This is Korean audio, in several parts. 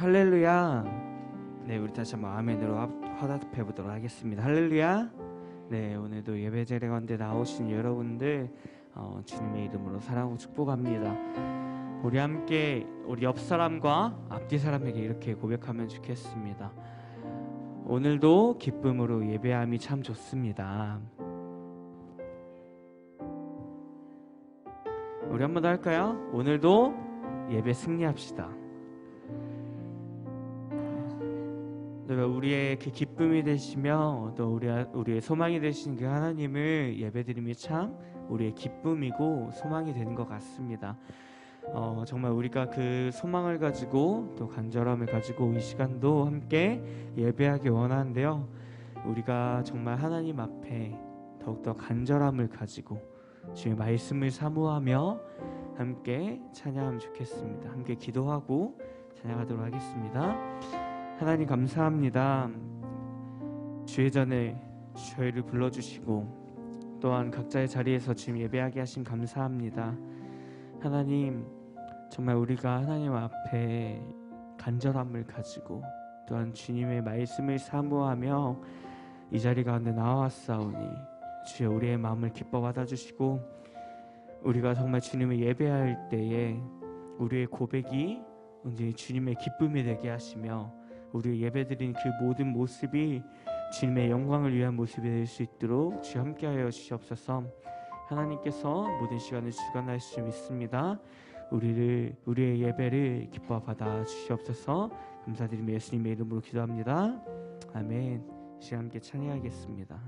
할렐루야. 네, 우리 다시 한번 아멘으로 화답해 보도록 하겠습니다. 할렐루야. 네, 오늘도 예배 자리 가운데 나오신 여러분들 주님의 이름으로 사랑하고 축복합니다. 우리 함께 우리 옆 사람과 앞뒤 사람에게 이렇게 고백하면 좋겠습니다. 오늘도 기쁨으로 예배함이 참 좋습니다. 우리 한 번 더 할까요? 오늘도 예배 승리합시다. 우리의 그 기쁨이 되시며 또 우리의 소망이 되신 그 하나님을 예배드림이 참 우리의 기쁨이고 소망이 되는 것 같습니다. 정말 우리가 그 소망을 가지고 또 간절함을 가지고 이 시간도 함께 예배하기 원하는데요, 우리가 정말 하나님 앞에 더욱더 간절함을 가지고 주의 말씀을 사모하며 함께 찬양하면 좋겠습니다. 함께 기도하고 찬양하도록 하겠습니다. 하나님 감사합니다. 주의 전에 저희를 불러주시고 또한 각자의 자리에서 지금 예배하게 하신 감사합니다. 하나님, 정말 우리가 하나님 앞에 간절함을 가지고 또한 주님의 말씀을 사모하며 이 자리 가운데 나왔사오니 주여 우리의 마음을 기뻐 받아주시고 우리가 정말 주님을 예배할 때에 우리의 고백이 언제 주님의 기쁨이 되게 하시며 우리 예배드린 그 모든 모습이 주님의 영광을 위한 모습이 될 수 있도록 주여 함께하여 주시옵소서. 하나님께서 모든 시간을 주관하실 수 믿습니다. 우리의 예배를 기뻐 받아 주시옵소서. 감사드리며 예수님의 이름으로 기도합니다. 아멘. 시간 함께 찬양하겠습니다.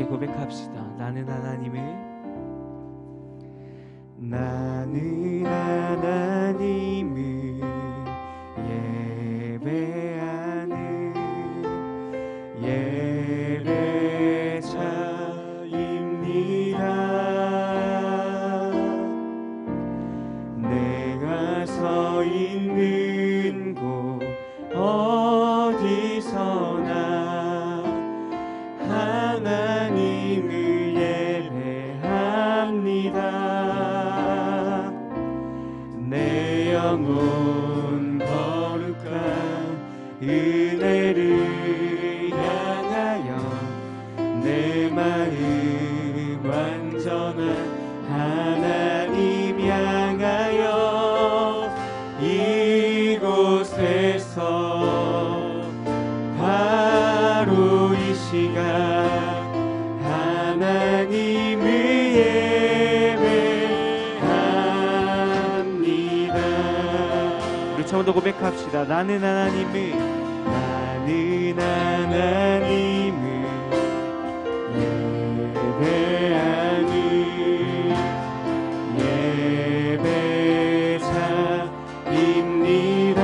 고백합시다. 나는 하나님을 예배하는 예배자입니다. 내가 서 있는 곳 어디서나 하나님을 예배합니다. 내 영혼 거룩한 은혜를 향하여 내 마음 완전한 하나님 향하여 이곳에서 바로 이 시간 하나님을 예배합니다. 우리 처음부터 고백합시다. 나는 하나님을 예배하는 예배자입니다.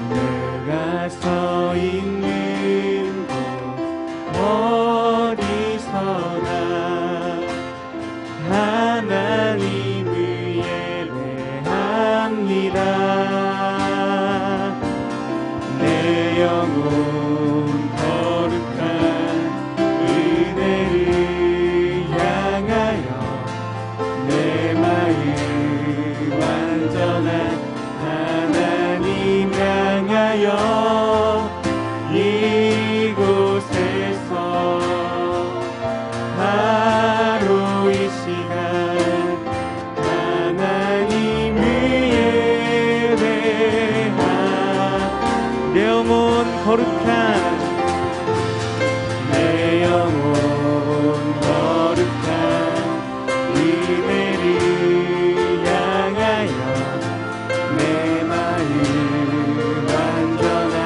내가 서 있는 곳 어디서나 하나님을 예배합니다. 내 영혼 거룩한 은혜를 향하여 내 마음 완전한 하나님 향하여 이곳에서 바로 이 시간 하나님을 예배하 내 영혼 거룩한 은혜를 향하여 내 마음 완전한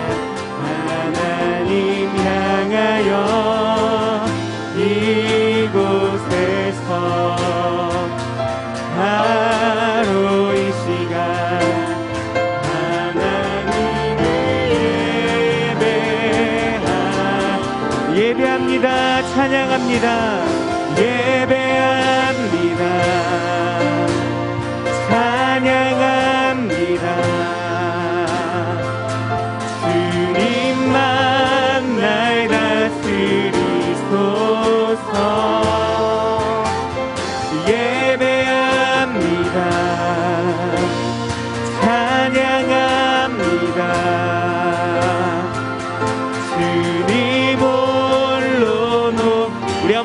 하나님 향하여 이곳에서 바로 이 시간 하나님을 예배합니다. 찬양합니다. 예배합니다. 찬양합니다.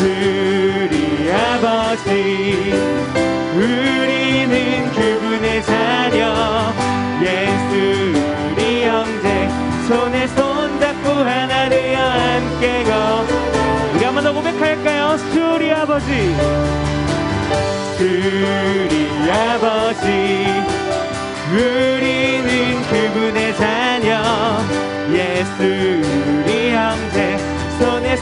우리 아버지, 우리는 그분의 자녀, 예수 우리 형제, 손에 손잡고 하나 되어 함께 우리 한번 더 고백할까요? 우리 아버지, 우리 아버지, 우리는 그분의 자녀, 예수 우리 형제, 손에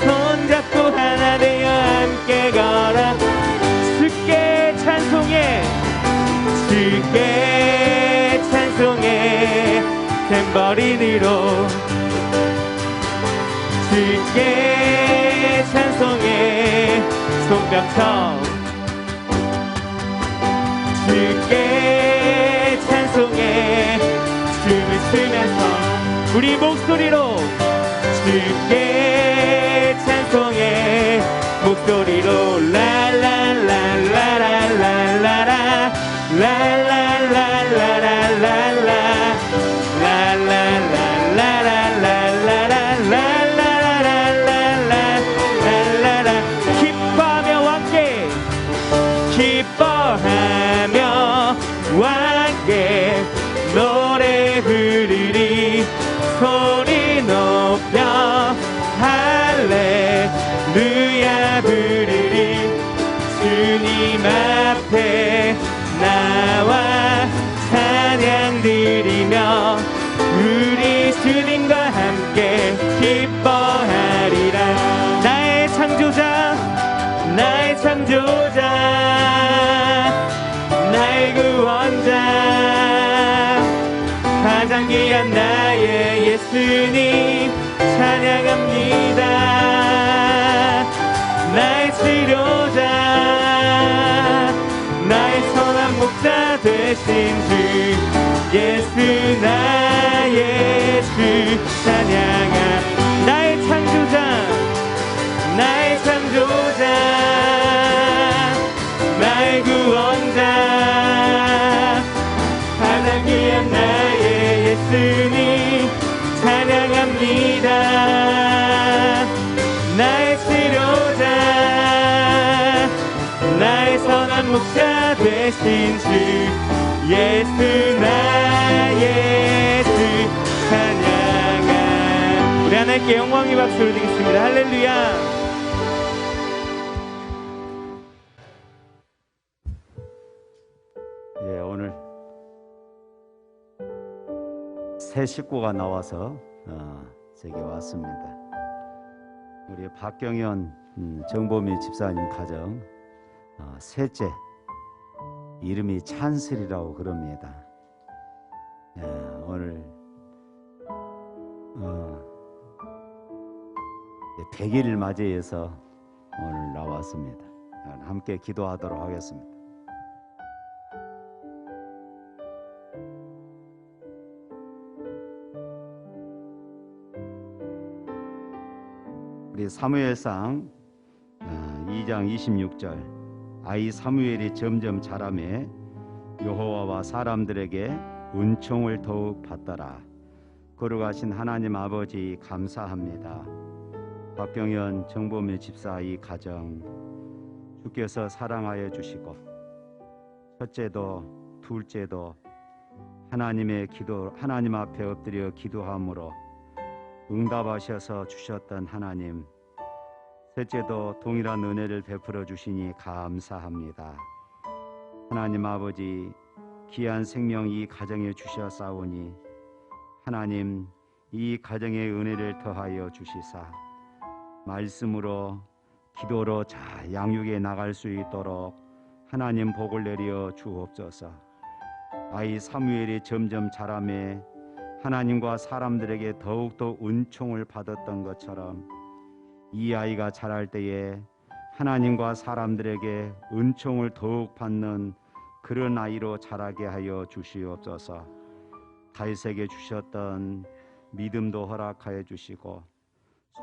어린이로 주께 찬송해 손뼉쳐 주께 찬송해 춤을 추면서 우리 목소리로 주께 찬송해 목소리로 라라라라라라라 라라라라라라라 라라라라라라라라라라라라라 기뻐하며 함께 기뻐하며 함께 노래 부르리 소리 높여 할렐루야 부르리 주님 앞에 나와 찬양 드리며 우리 주님과 함께 기뻐하리라 나의 창조자 나의 창조자 나의 구원자 가장 귀한 나의 예수님 찬양합니다 나의 치료자 나의 선한 목자 되신 주 예수 나의 주 찬양하 나의 창조자 나의 창조자 나의 구원자 가장 귀한 나의 예수님 찬양합니다 나의 치료자 나의 선한 목자 되신 주 예수 나의 주 찬양하 우리 하나님께 영광의 박수를 드리겠습니다 할렐루야 오늘 새 식구가 나와서 제게 왔습니다. 우리 박경현 정보미 집사님 가정 셋째 이름이 찬슬이라고 그럽니다. 오늘 100일을 맞이해서 오늘 나왔습니다. 함께 기도하도록 하겠습니다. 우리 사무엘상 2장 26절 아이 사무엘이 점점 자라매 여호와와 사람들에게 은총을 더욱 받더라. 거룩하신 하나님 아버지 감사합니다. 박경현 정보미 집사 이 가정 주께서 사랑하여 주시고 첫째도 둘째도 하나님 앞에 엎드려 기도함으로 응답하셔서 주셨던 하나님, 셋째도 동일한 은혜를 베풀어 주시니 감사합니다. 하나님 아버지, 귀한 생명 이 가정에 주셨사오니 하나님 이 가정의 은혜를 더하여 주시사 말씀으로 기도로 잘 양육해 나갈 수 있도록 하나님 복을 내려 주옵소서. 아이 사무엘이 점점 자라매 하나님과 사람들에게 더욱더 은총을 받았던 것처럼 이 아이가 자랄 때에 하나님과 사람들에게 은총을 더욱 받는 그런 아이로 자라게 하여 주시옵소서. 다윗에게 주셨던 믿음도 허락하여 주시고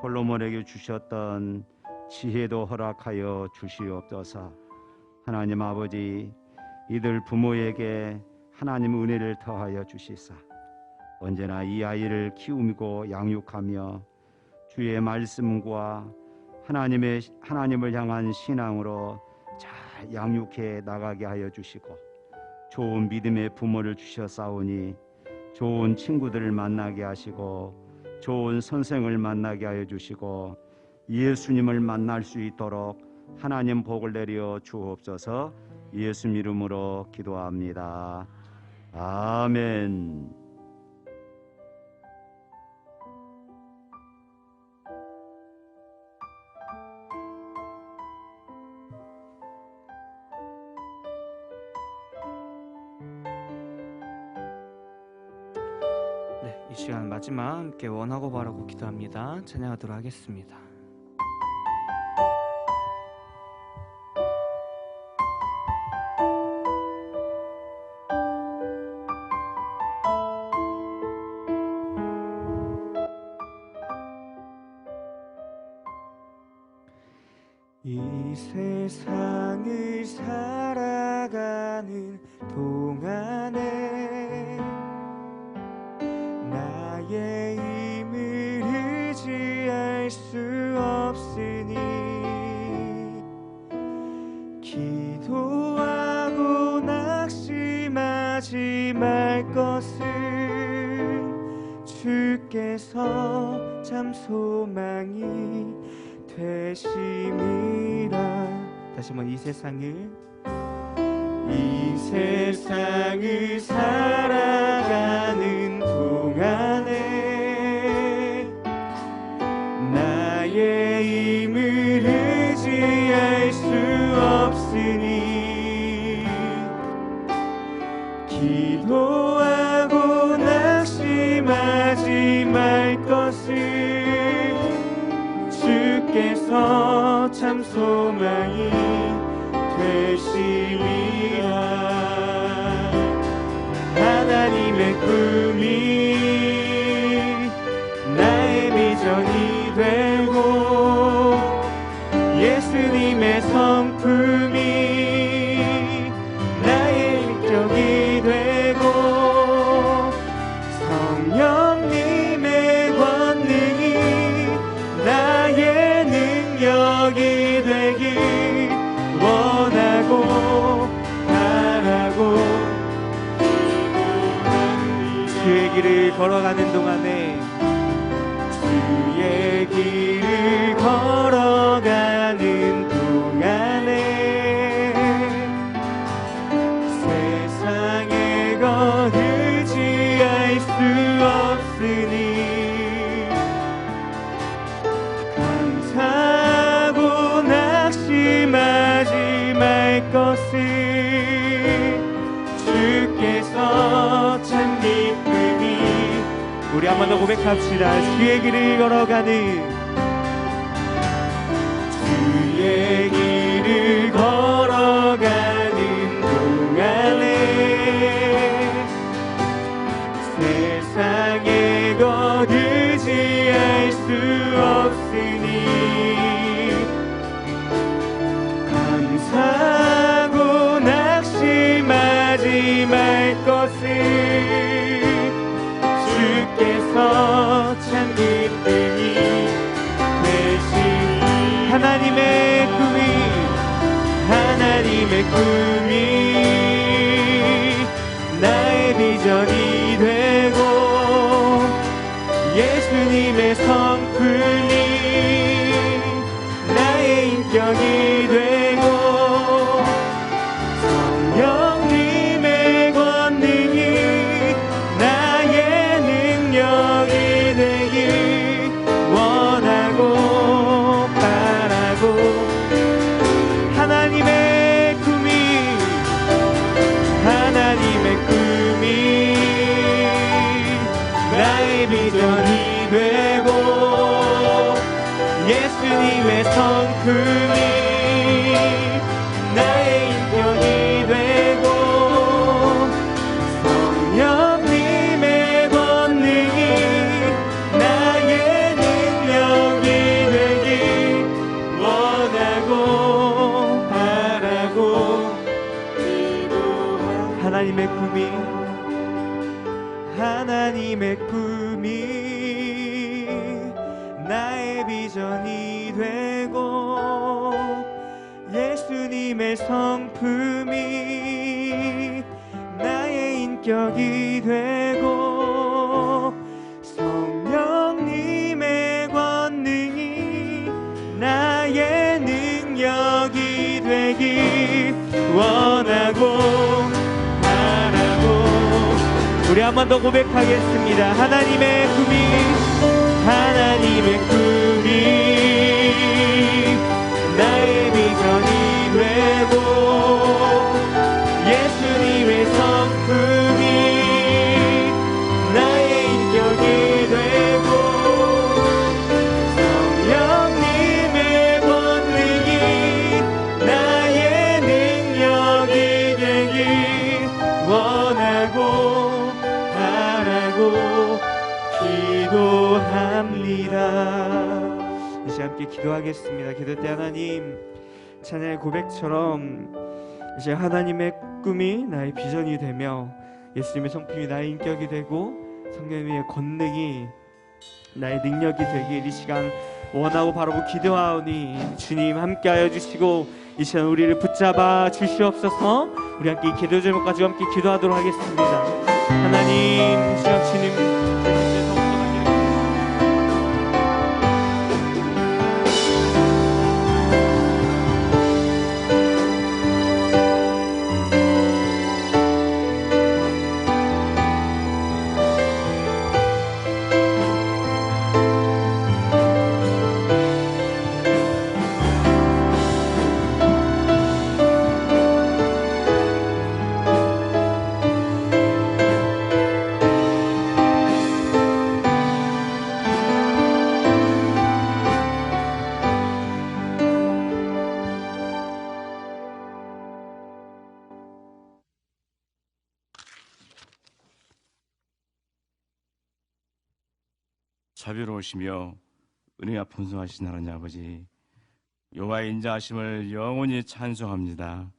솔로몬에게 주셨던 지혜도 허락하여 주시옵소서. 하나님 아버지, 이들 부모에게 하나님 은혜를 더하여 주시사 언제나 이 아이를 키우고 양육하며 주의 말씀과 하나님을 향한 신앙으로 잘 양육해 나가게 하여 주시고 좋은 믿음의 부모를 주셨사오니 좋은 친구들을 만나게 하시고 좋은 선생을 만나게 하여 주시고 예수님을 만날 수 있도록 하나님 복을 내려 주옵소서. 예수 이름으로 기도합니다. 아멘. 네, 이 시간 마지막 함께 원하고 바라고 기도합니다. 찬양하도록 하겠습니다. 이 세상을 살아가는 동안에 나의 힘을 의지할 수 없으니 기도하고 낙심하지 말 것은 주께서 참 소망이 되심이라. 다시 한번 이 세상을 살아가는 동안에 나의 힘을 의지할 수 없으니 기도하고 낙심하지 말 것을 주께서 참 소망이 되심이라. 하나님의 꿈이 나의 비전이 되고 예수님의 성품이 나의 인격이 되고 성령님의 권능이 나의 능력이 되길 원하고 바라고 주의 길을 걸어가는 동안에 주의 길을 걸어가는 동안에 세상의 것 의지할 수 없으니 감사하고 낙심하지 말 것을 주께서 참 기쁘니. 우리 한 번 더 고백합시다. 주의 길을 걸어가는 주의 길을 걸어가는 동안에 세상의 것 의지할 수 없으니 감사하고 낙심하지 말 것을 주께서 참 기쁨이 되시. 하나님의 꿈이 나의 비전이 되고 예수님의 성품이 나의 인격이 되고 성령님의 권능이 나의 능력이 되길 원하고 바라고. 하나님의 꿈이 나의 비전이 되고 예수님의 성품이 나의 인격이 되고 성령님의 권능이 나의 능력이 되길 원하고 바라고 기도하고. 하나님의 꿈이 나의 비전이 되고 예수님의 성품이 나의 인격이 되고 성령님의 권능이 나의 능력이 되길 원하고 바라고. 우리 한 번 더 고백하겠습니다. 하나님의 꿈이 나의 비전이 되고 예수님의 성품이 나의 인격이 이제 함께 기도하겠습니다. 기도 때 하나님, 찬양의 고백처럼 이제 하나님의 꿈이 나의 비전이 되며 예수님의 성품이 나의 인격이 되고 성령님의 권능이 나의 능력이 되길 이 시간 원하고 바라고 기도하오니 주님 함께하여 주시고 이 시간 우리를 붙잡아 주시옵소서. 우리 함께 기도 제목까지 함께 기도하도록 하겠습니다. 하나님, 주님 자비로우시며 은혜가 풍성하신 하나님 아버지, 여호와의 인자하심을 영원히 찬송합니다.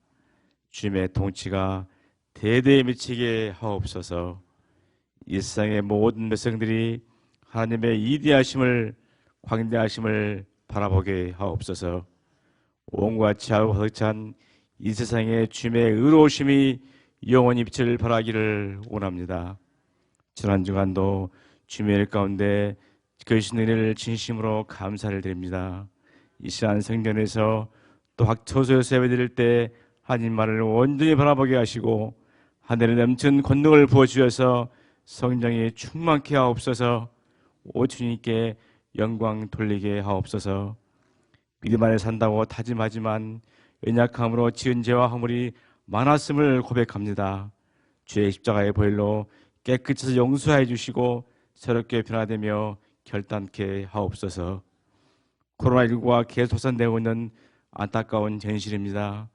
주님의 통치가 대대에 미치게 하옵소서. 이 세상의 모든 백성들이 하나님의 이대하심을, 광대하심을 바라보게 하옵소서. 온갖 지하고 가득 찬 이 세상에 주님의 의로우심이 영원히 빛을 발하기를 원합니다. 지난 주간도 주님의 일 가운데 그리신 은혜를 진심으로 감사를 드립니다. 이 시간 성전에서 또 학초소에서 예배드릴 때 하나님 말을 온전히 바라보게 하시고 하늘에 넘친 권능을 부어주셔서 성령이 충만케 하옵소서. 오 주님께 영광 돌리게 하옵소서. 믿음 안에 산다고 다짐하지만 연약함으로 지은 죄와 허물이 많았음을 고백합니다. 주의 십자가의 보혈로 깨끗이 용서해 주시고 새롭게 변화되며 결단케 하옵소서. 코로나19가 계속 확산되고 있는 안타까운 현실입니다.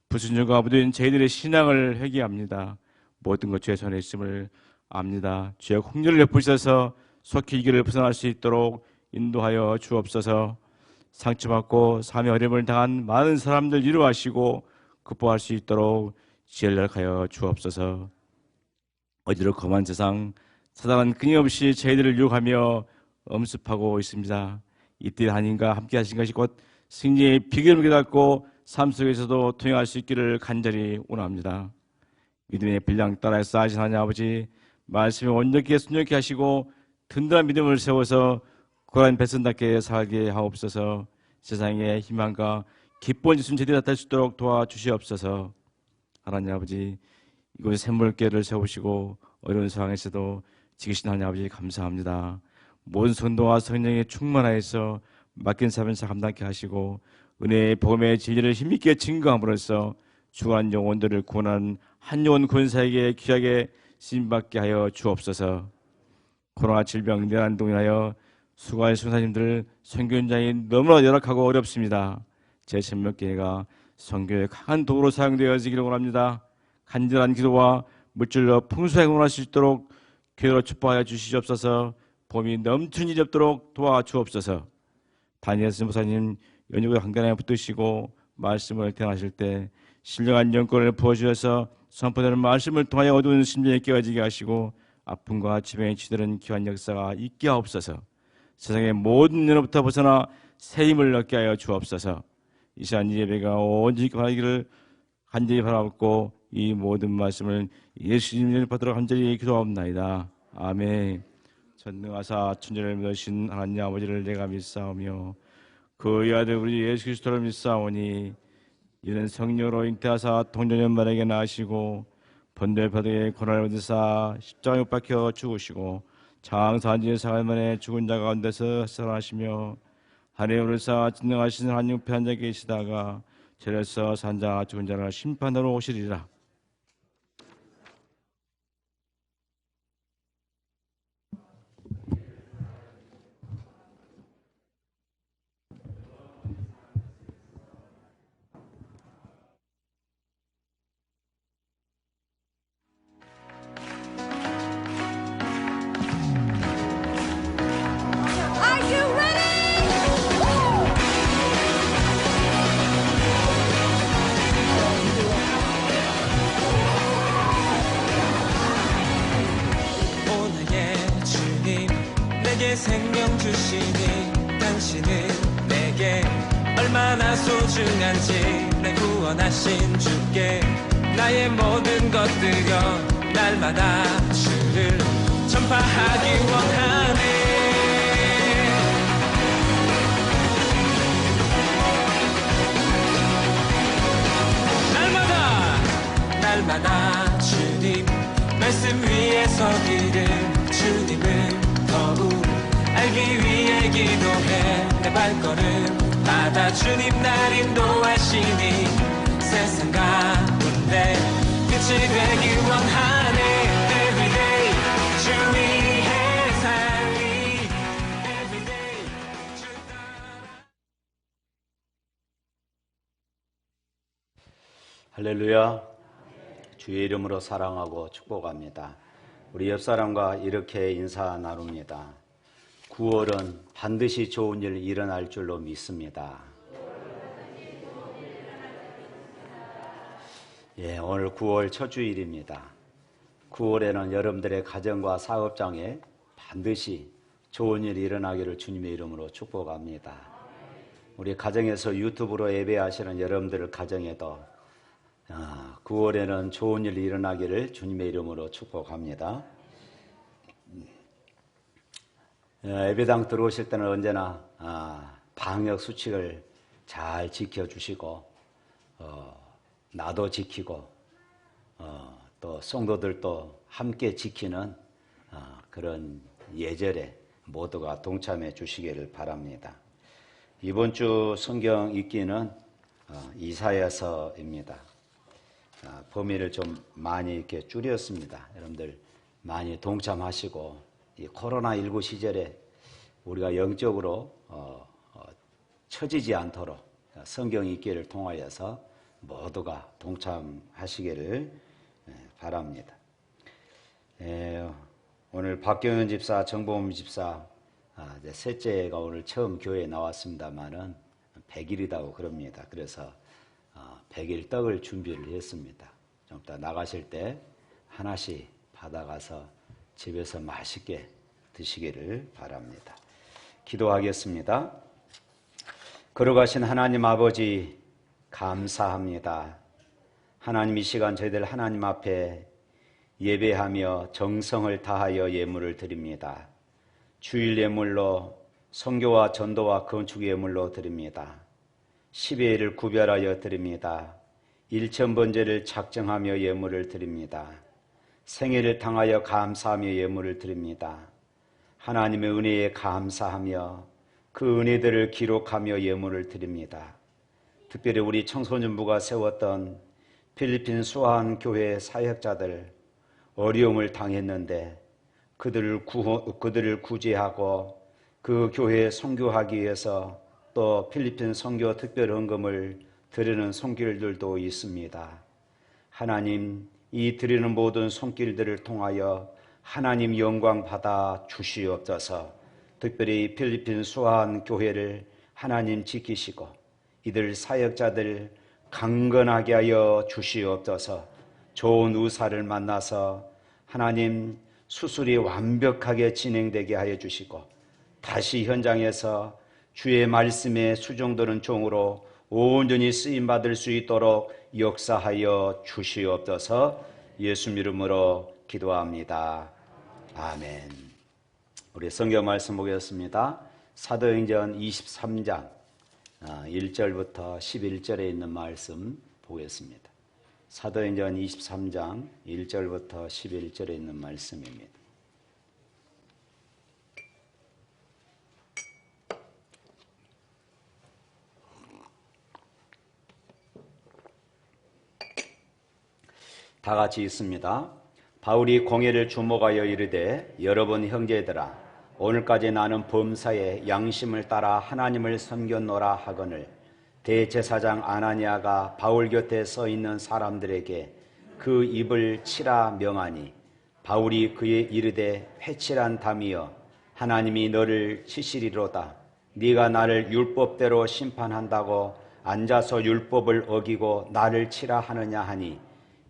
불순종과 묻은 저희들의 신앙을 회개합니다. 모든 것 주의 손에 있음을 압니다. 주의 홍련을 베푸셔서 속히 이 길을 벗어날 수 있도록 인도하여 주옵소서. 상처받고 삶의 어려움을 당한 많은 사람들 위로하시고 극복할 수 있도록 지혜를 허락하여 주옵소서. 어디로 거만 세상 사단은 끊임없이 저희들을 유혹하며 엄습하고 있습니다. 이때 하나님과 함께 하신 것이 곧 승리의 비결을 깨닫고 삶 속에서도 통행할 수 있기를 간절히 원합니다. 믿음의 분량 따라 쌓으신 하나님 아버지, 말씀에 온전히 순종케 하시고 든든한 믿음을 세워서 고난 백성답게 살게 하옵소서. 세상의 희망과 기쁜 예수님 제대로 나타날 수 있도록 도와주시옵소서. 하나님 아버지, 이곳에 샘물교회를 세우시고 어려운 상황에서도 지키신 하나님 아버지 감사합니다. 모든 성도와 성령에 충만하여서 맡긴 사명을 감당케 하시고 은혜의 복음의 진리를 힘있게 증거함으로써 죽어간 영혼들을 구원하는 한 영혼 권사에게 귀하게 쓰임받게 하여 주옵소서. 코로나 질병 내란동인하여 수고하는 선사님들 선교현장이 너무나 열악하고 어렵습니다. 제16개가 선교의 강한 도구로 사용되어지기를 원합니다. 간절한 기도와 물질로 풍성하게 응원할 수 있도록 교회로 축복하여 주시옵소서. 봄이 넘치는 일이 없도록 도와주옵소서. 다니엘 선교사님 연육을 강단에 붙드시고 말씀을 대하실 때 신령한 영권을 부어주셔서 선포되는 말씀을 통하여 어두운 심령에 깨어지게 하시고 아픔과 질병에 치드는 귀한 역사가 있게 하옵소서. 세상의 모든 일로부터 벗어나 새 힘을 얻게 하여 주옵소서. 이 시간 이 예배가 온전히 바라기를 간절히 바라옵고 이 모든 말씀을 예수님을 받들어 간절히 기도하옵나이다. 아멘. 전능하사 천지를 믿으신 하나님 아버지를 내가 믿사오며 그의 아들 우리 예수 그리스도를 믿사오니 이는 성령으로 잉태하사 동정연말에게 나시고 번뇌바다에 고난을 받으사 십자가에 못 박혀 죽으시고 장사한 지 사흘 만에 죽은 자 가운데서 살아나시며 하늘에 오르사 진능하신 하나님 옆에 앉아 계시다가 저래서 산자 죽은 자를 심판하러 오시리라. Are you ready? 생명 주시니 당신은 내게 얼마나 소중한지 날 구원하신 주께 나의 모든 것 드려 날마다 주를 전파하기 원하네. 날마다 주님 말씀 위에 서기를 주님을 더욱 알기 위해 기도해 내 발걸음 마다 주님 날 인도하시니 세상 가운데 빛이 되길 원하네. Everyday 주 위해 살리 Everyday 주 따라. 할렐루야. 주의 이름으로 사랑하고 축복합니다. 우리 옆 사람과 이렇게 인사 나눕니다. 9월은 반드시 좋은 일 일어날 줄로 믿습니다. 예, 오늘 9월 첫 주일입니다. 9월에는 여러분들의 가정과 사업장에 반드시 좋은 일이 일어나기를 주님의 이름으로 축복합니다. 우리 가정에서 유튜브로 예배하시는 여러분들 가정에도 9월에는 좋은 일이 일어나기를 주님의 이름으로 축복합니다. 예배당 들어오실 때는 언제나 방역 수칙을 잘 지켜주시고 나도 지키고 또 성도들도 함께 지키는 그런 예절에 모두가 동참해 주시기를 바랍니다. 이번 주 성경 읽기는 이사야서입니다. 범위를 좀 많이 이렇게 줄였습니다. 여러분들 많이 동참하시고 이 코로나19 시절에 우리가 영적으로 처지지 않도록 성경 읽기를 통하여서 모두가 동참하시기를 바랍니다. 오늘 박경현 집사, 정보문 집사 셋째가 오늘 처음 교회에 나왔습니다만은 100일이라고 그럽니다. 그래서 100일 떡을 준비를 했습니다. 좀 이따 나가실 때 하나씩 받아가서 집에서 맛있게 드시기를 바랍니다. 기도하겠습니다. 걸어가신 하나님 아버지 감사합니다. 하나님 이 시간 저희들 하나님 앞에 예배하며 정성을 다하여 예물을 드립니다. 주일 예물로 선교와 전도와 건축 예물로 드립니다. 10의 1을 구별하여 드립니다. 일천번제를 작정하며 예물을 드립니다. 생애를 당하여 감사하며 예물을 드립니다. 하나님의 은혜에 감사하며 그 은혜들을 기록하며 예물을 드립니다. 특별히 우리 청소년부가 세웠던 필리핀 수아한 교회 사역자들 어려움을 당했는데 그들을 구제하고 그 교회에 선교하기 위해서 또 필리핀 선교 특별 헌금을 드리는 손길들도 있습니다. 하나님, 이 드리는 모든 손길들을 통하여 하나님 영광 받아 주시옵소서. 특별히 필리핀 수아한 교회를 하나님 지키시고 이들 사역자들 강건하게 하여 주시옵소서. 좋은 의사를 만나서 하나님 수술이 완벽하게 진행되게 하여 주시고 다시 현장에서 주의 말씀에 수종되는 종으로 온전히 쓰임받을 수 있도록 역사하여 주시옵소서. 예수 이름으로 기도합니다. 아멘. 우리 성경 말씀 보겠습니다. 사도행전 23장 1절부터 11절에 있는 말씀 보겠습니다. 사도행전 23장 1절부터 11절에 있는 말씀입니다. 다 같이 있습니다. 바울이 공회를 주목하여 이르되 여러분 형제들아 오늘까지 나는 범사에 양심을 따라 하나님을 섬겼노라 하거늘 대제사장 아나니아가 바울 곁에 서 있는 사람들에게 그 입을 치라 명하니 바울이 그에 이르되 회칠한 담이여 하나님이 너를 치시리로다. 네가 나를 율법대로 심판한다고 앉아서 율법을 어기고 나를 치라 하느냐 하니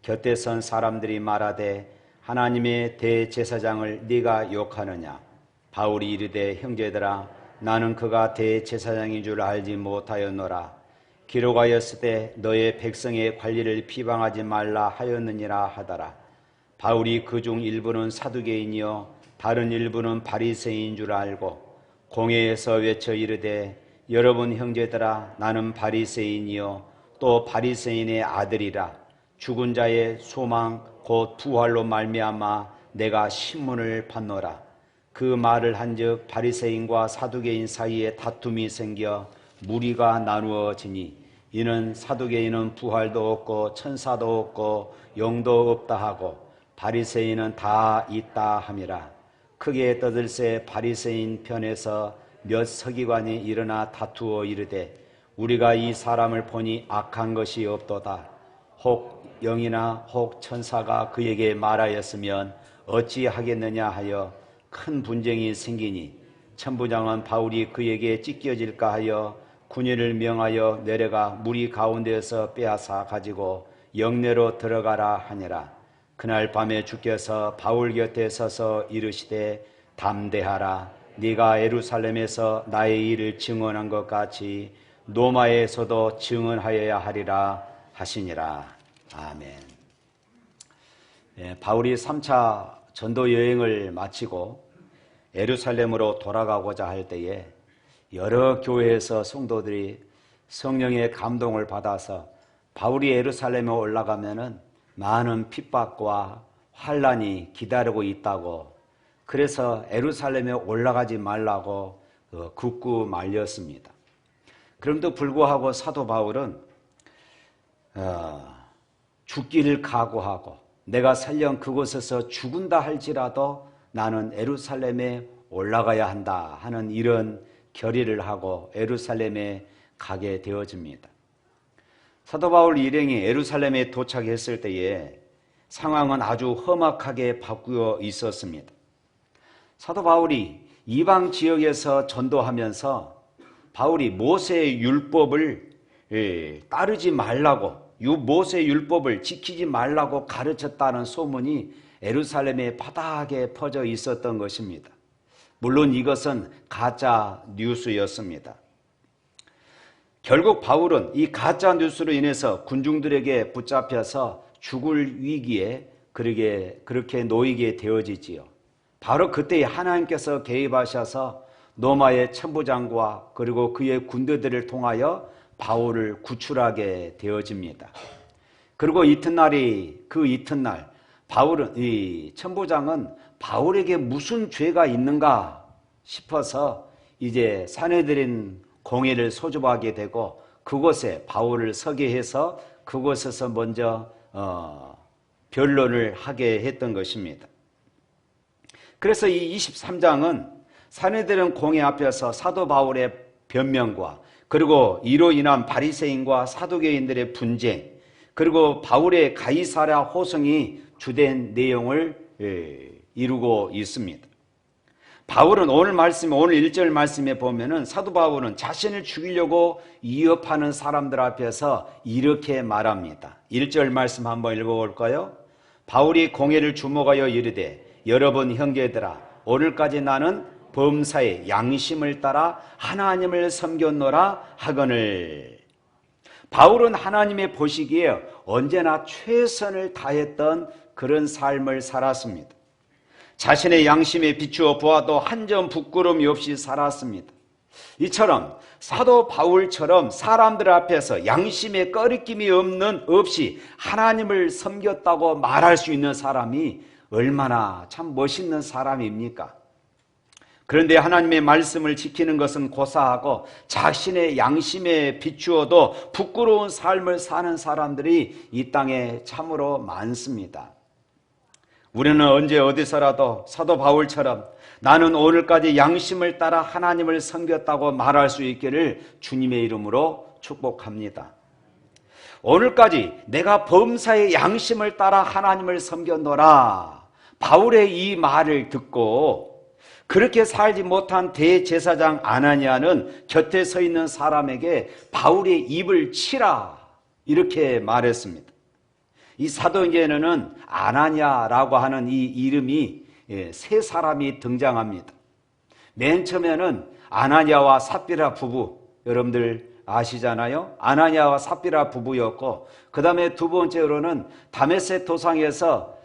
곁에 선 사람들이 말하되 하나님의 대제사장을 네가 욕하느냐. 바울이 이르되 형제들아 나는 그가 대제사장인 줄 알지 못하였노라. 기록하였을 때 너의 백성의 관리를 비방하지 말라 하였느니라 하더라. 바울이 그중 일부는 사두개인이요 다른 일부는 바리새인인 줄 알고 공회에서 외쳐 이르되 여러분 형제들아 나는 바리새인이요 또 바리새인의 아들이라. 죽은 자의 소망 곧 부활로 말미암아 내가 신문을 받노라. 그 말을 한즉 바리새인과 사두개인 사이에 다툼이 생겨 무리가 나누어지니 이는 사두개인은 부활도 없고 천사도 없고 영도 없다 하고 바리새인은 다 있다 함이라. 크게 떠들새 바리새인 편에서 몇 서기관이 일어나 다투어 이르되 우리가 이 사람을 보니 악한 것이 없도다. 혹 영이나 혹 천사가 그에게 말하였으면 어찌하겠느냐 하여 큰 분쟁이 생기니 천부장은 바울이 그에게 찢겨질까 하여 군인을 명하여 내려가 무리 가운데에서 빼앗아 가지고 영내로 들어가라 하니라. 그날 밤에 주께서 바울 곁에 서서 이르시되 담대하라. 네가 예루살렘에서 나의 일을 증언한 것 같이 로마에서도 증언하여야 하리라 하시니라. 아멘. 바울이 3차 전도 여행을 마치고 예루살렘으로 돌아가고자 할 때에 여러 교회에서 성도들이 성령의 감동을 받아서 바울이 예루살렘에 올라가면은 많은 핍박과 환란이 기다리고 있다고, 그래서 예루살렘에 올라가지 말라고 굳고 말렸습니다. 그럼에도 불구하고 사도 바울은 죽기를 각오하고 내가 설령 그곳에서 죽은다 할지라도 나는 예루살렘에 올라가야 한다 하는 이런 결의를 하고 예루살렘에 가게 되어집니다. 사도 바울 일행이 예루살렘에 도착했을 때에 상황은 아주 험악하게 바뀌어 있었습니다. 사도 바울이 이방 지역에서 전도하면서 바울이 모세의 율법을 따르지 말라고, 모세의 율법을 지키지 말라고 가르쳤다는 소문이 예루살렘의 바닥에 퍼져 있었던 것입니다. 물론 이것은 가짜 뉴스였습니다. 결국 바울은 이 가짜 뉴스로 인해서 군중들에게 붙잡혀서 죽을 위기에 그렇게 놓이게 되어지지요. 바로 그때 하나님께서 개입하셔서 로마의 천부장과 그리고 그의 군대들을 통하여 바울을 구출하게 되어집니다. 그리고 그 이튿날 바울은, 이 천부장은 바울에게 무슨 죄가 있는가 싶어서 이제 산헤드린 공회를 소집하게 되고 그곳에 바울을 서게 해서 그곳에서 먼저 변론을 하게 했던 것입니다. 그래서 이 23장은 산헤드린 공회 앞에서 사도 바울의 변명과 그리고 이로 인한 바리새인과 사두개인들의 분쟁, 그리고 바울의 가이사랴 호송이 주된 내용을 이루고 있습니다. 바울은 오늘 1절 말씀에 보면은 사도 바울은 자신을 죽이려고 위협하는 사람들 앞에서 이렇게 말합니다. 1절 말씀 한번 읽어볼까요? 바울이 공회를 주목하여 이르되 여러분 형제들아 오늘까지 나는 범사의 양심을 따라 하나님을 섬겼노라 하거늘. 바울은 하나님의 보시기에 언제나 최선을 다했던 그런 삶을 살았습니다. 자신의 양심에 비추어 보아도 한 점 부끄러움이 없이 살았습니다. 이처럼 사도 바울처럼 사람들 앞에서 양심에 꺼리낌이 없이 하나님을 섬겼다고 말할 수 있는 사람이 얼마나 참 멋있는 사람입니까? 그런데 하나님의 말씀을 지키는 것은 고사하고 자신의 양심에 비추어도 부끄러운 삶을 사는 사람들이 이 땅에 참으로 많습니다. 우리는 언제 어디서라도 사도 바울처럼 나는 오늘까지 양심을 따라 하나님을 섬겼다고 말할 수 있기를 주님의 이름으로 축복합니다. 오늘까지 내가 범사의 양심을 따라 하나님을 섬겼노라. 바울의 이 말을 듣고 그렇게 살지 못한 대제사장 아나니아는 곁에 서 있는 사람에게 바울의 입을 치라 이렇게 말했습니다. 이 사도행전에는 아나니아라고 하는 이 이름이 세 사람이 등장합니다. 맨 처음에는 아나니아와 삽비라 부부, 여러분들 아시잖아요. 아나니아와 삽비라 부부였고, 그 다음에 두 번째로는 다메섹 도상에서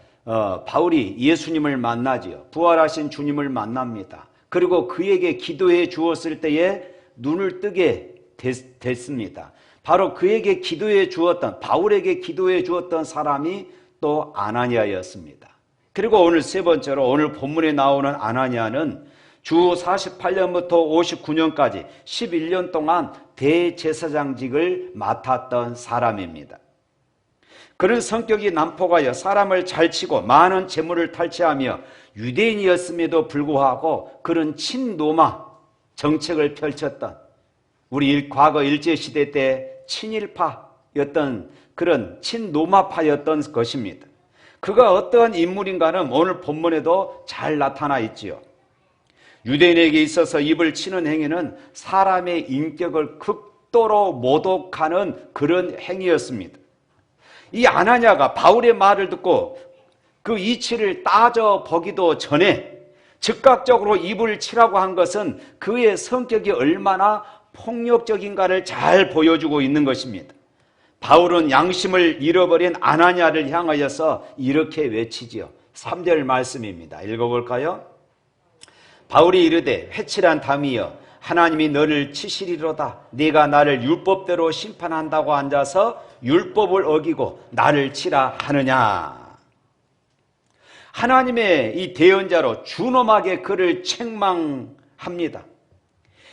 바울이 예수님을 만나지요. 부활하신 주님을 만납니다. 그리고 그에게 기도해 주었을 때에 눈을 뜨게 됐습니다. 바로 그에게 기도해 주었던, 바울에게 기도해 주었던 사람이 또 아나니아였습니다. 그리고 오늘 세 번째로 오늘 본문에 나오는 아나니아는 주 48년부터 59년까지 11년 동안 대제사장직을 맡았던 사람입니다. 그런 성격이 난폭하여 사람을 잘 치고 많은 재물을 탈취하며 유대인이었음에도 불구하고 그런 친로마 정책을 펼쳤던, 우리 과거 일제시대 때 친일파였던 그런 친로마파였던 것입니다. 그가 어떠한 인물인가는 오늘 본문에도 잘 나타나 있지요. 유대인에게 있어서 입을 치는 행위는 사람의 인격을 극도로 모독하는 그런 행위였습니다. 이 아나니아가 바울의 말을 듣고 그 이치를 따져보기도 전에 즉각적으로 입을 치라고 한 것은 그의 성격이 얼마나 폭력적인가를 잘 보여주고 있는 것입니다. 바울은 양심을 잃어버린 아나니아를 향하여서 이렇게 외치지요. 3절 말씀입니다. 읽어볼까요? 바울이 이르되 회칠한 담이여 하나님이 너를 치시리로다. 네가 나를 율법대로 심판한다고 앉아서 율법을 어기고 나를 치라 하느냐. 하나님의 이 대언자로 준엄하게 그를 책망합니다.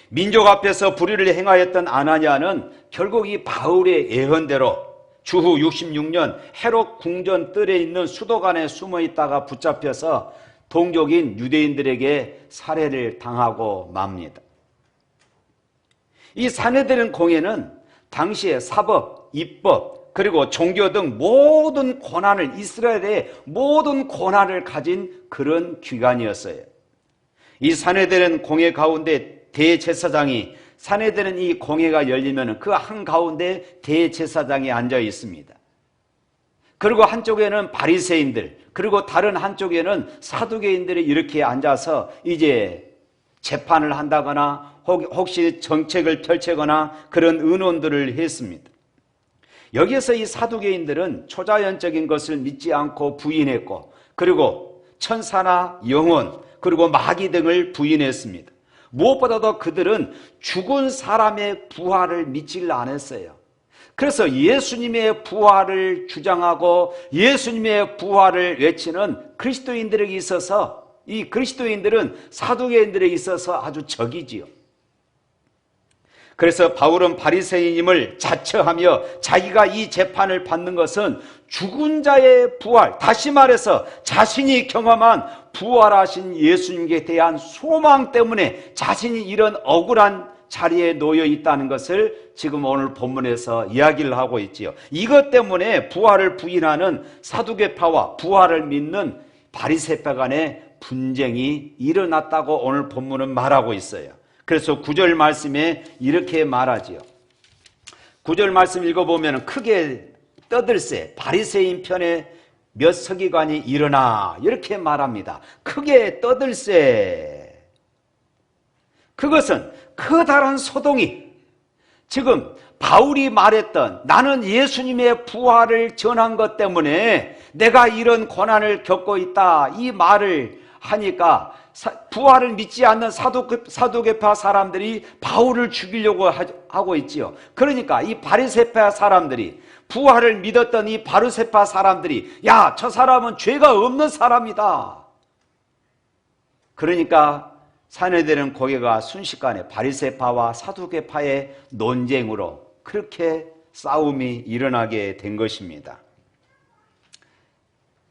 민족 앞에서 불의를 행하였던 아나니아는 결국 이 바울의 예언대로 주후 66년 헤롯 궁전 뜰에 있는 수도관에 숨어 있다가 붙잡혀서 동족인 유대인들에게 살해를 당하고 맙니다. 이 사내들은 공회는 당시에 사법, 입법, 그리고 종교 등 모든 권한을, 이스라엘의 모든 권한을 가진 그런 기관이었어요. 이 사내들은 공회 가운데 대제사장이, 사내들은 이 공회가 열리면 그 한가운데 대제사장이 앉아 있습니다. 그리고 한쪽에는 바리새인들, 그리고 다른 한쪽에는 사두개인들이 이렇게 앉아서 이제 재판을 한다거나 혹시 정책을 펼치거나 그런 의논들을 했습니다. 여기에서 이 사두개인들은 초자연적인 것을 믿지 않고 부인했고, 그리고 천사나 영혼, 그리고 마귀 등을 부인했습니다. 무엇보다도 그들은 죽은 사람의 부활을 믿지를 않았어요. 그래서 예수님의 부활을 주장하고 예수님의 부활을 외치는 그리스도인들에게 있어서, 이 그리스도인들은 사두개인들에게 있어서 아주 적이지요. 그래서 바울은 바리새인임을 자처하며 자기가 이 재판을 받는 것은 죽은 자의 부활, 다시 말해서 자신이 경험한 부활하신 예수님께 대한 소망 때문에 자신이 이런 억울한 자리에 놓여 있다는 것을 지금 오늘 본문에서 이야기를 하고 있지요. 이것 때문에 부활을 부인하는 사두개파와 부활을 믿는 바리새파 간의 분쟁이 일어났다고 오늘 본문은 말하고 있어요. 그래서 9절 말씀에 이렇게 말하지요. 9절 말씀 읽어보면 크게 떠들세 바리새인 편에 몇 서기관이 일어나, 이렇게 말합니다. 크게 떠들세. 그것은 커다란 소동이, 지금 바울이 말했던 나는 예수님의 부활을 전한 것 때문에 내가 이런 고난을 겪고 있다, 이 말을 하니까 부활을 믿지 않는 사두개파 사람들이 바울을 죽이려고 하고 있지요. 그러니까 이 바리새파 사람들이, 부활을 믿었던 이 바리새파 사람들이, 야, 저 사람은 죄가 없는 사람이다. 그러니까 사내들은 고개가 순식간에 바리새파와 사두개파의 논쟁으로 그렇게 싸움이 일어나게 된 것입니다.